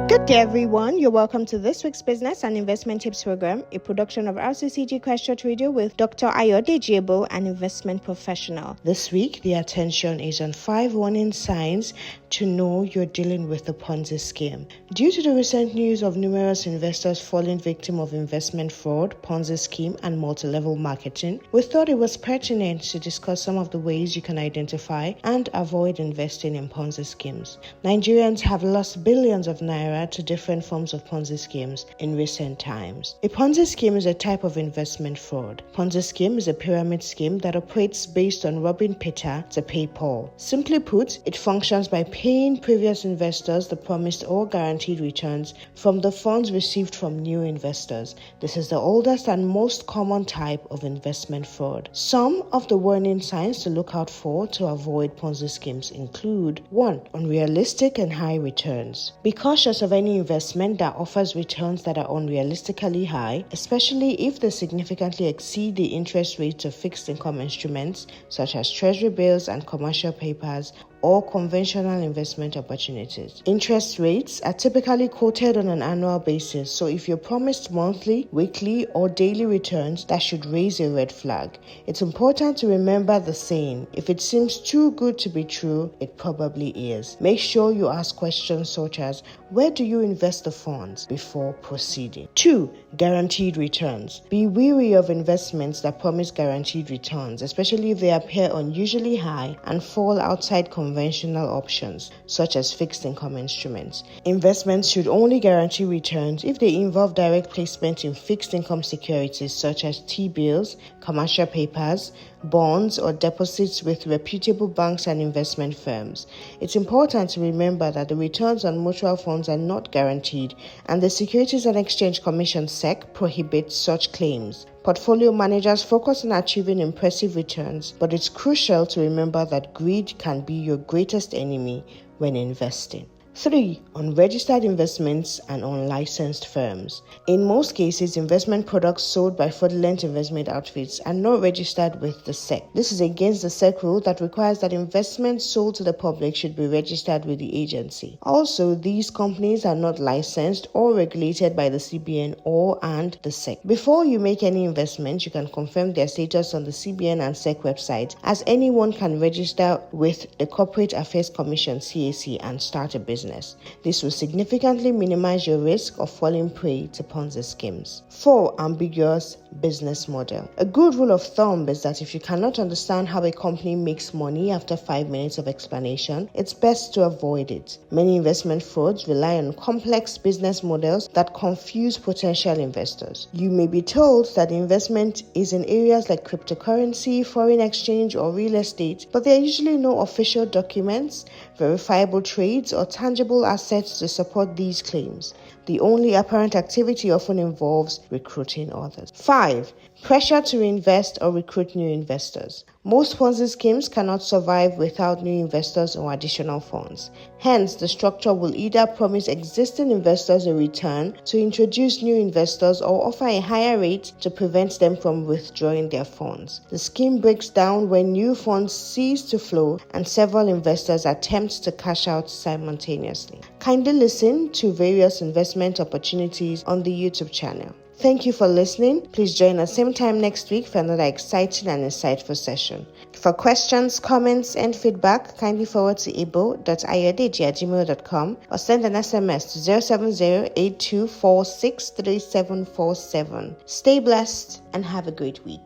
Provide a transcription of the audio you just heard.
Good day, everyone. You're welcome to this week's Business and Investment Tips Program, a production of RCCG Christ Church Radio with Dr. Ayodeji Ebo, an investment professional. This week, the attention is on 5 warning signs to know you're dealing with a Ponzi scheme. Due to the recent news of numerous investors falling victim of investment fraud, Ponzi scheme, and multi-level marketing, we thought it was pertinent to discuss some of the ways you can identify and avoid investing in Ponzi schemes. Nigerians have lost billions of naira to different forms of Ponzi schemes in recent times. A Ponzi scheme is a type of investment fraud. Ponzi scheme is a pyramid scheme that operates based on robbing Peter to pay Paul. Simply put, it functions by paying previous investors the promised or guaranteed returns from the funds received from new investors. This is the oldest and most common type of investment fraud. Some of the warning signs to look out for to avoid Ponzi schemes include 1. Unrealistic and high returns. Be cautious of any investment that offers returns that are unrealistically high, especially if they significantly exceed the interest rates of fixed income instruments such as treasury bills and commercial papers or conventional investment opportunities. Interest rates are typically quoted on an annual basis, so if you're promised monthly, weekly, or daily returns, that should raise a red flag. It's important to remember the saying, if it seems too good to be true, it probably is. Make sure you ask questions such as, where do you invest the funds before proceeding? 2. Guaranteed returns. Be wary of investments that promise guaranteed returns, especially if they appear unusually high and fall outside conventional options, such as fixed income instruments. Investments should only guarantee returns if they involve direct placement in fixed income securities such as T-bills, commercial papers, bonds, or deposits with reputable banks and investment firms. It's important to remember that the returns on mutual funds are not guaranteed, and the Securities and Exchange Commission (SEC) prohibits such claims. Portfolio managers focus on achieving impressive returns, but it's crucial to remember that greed can be your greatest enemy when investing. 3. Unregistered investments and unlicensed firms. In most cases, investment products sold by fraudulent investment outfits are not registered with the SEC. This is against the SEC rule that requires that investments sold to the public should be registered with the agency. Also, these companies are not licensed or regulated by the CBN and the SEC. Before you make any investment, you can confirm their status on the CBN and SEC website, as anyone can register with the Corporate Affairs Commission (CAC) and start a business. This will significantly minimize your risk of falling prey to Ponzi schemes. 4. Ambiguous business model. A good rule of thumb is that if you cannot understand how a company makes money after 5 minutes of explanation, it's best to avoid it. Many investment frauds rely on complex business models that confuse potential investors. You may be told that the investment is in areas like cryptocurrency, foreign exchange, or real estate, but there are usually no official documents, verifiable trades, or tangible assets to support these claims. The only apparent activity often involves recruiting others. 5. Pressure to invest or recruit new investors. Most Ponzi schemes cannot survive without new investors or additional funds. Hence, the structure will either promise existing investors a return to introduce new investors or offer a higher rate to prevent them from withdrawing their funds. The scheme breaks down when new funds cease to flow and several investors attempt to cash out simultaneously. Kindly listen to various investment opportunities on the YouTube channel. Thank you for listening. Please join us same time next week for another exciting and insightful session. For questions, comments, and feedback, kindly forward to ebo.ayodeji@gmail.com or send an SMS to 070-8246-3747. Stay blessed and have a great week.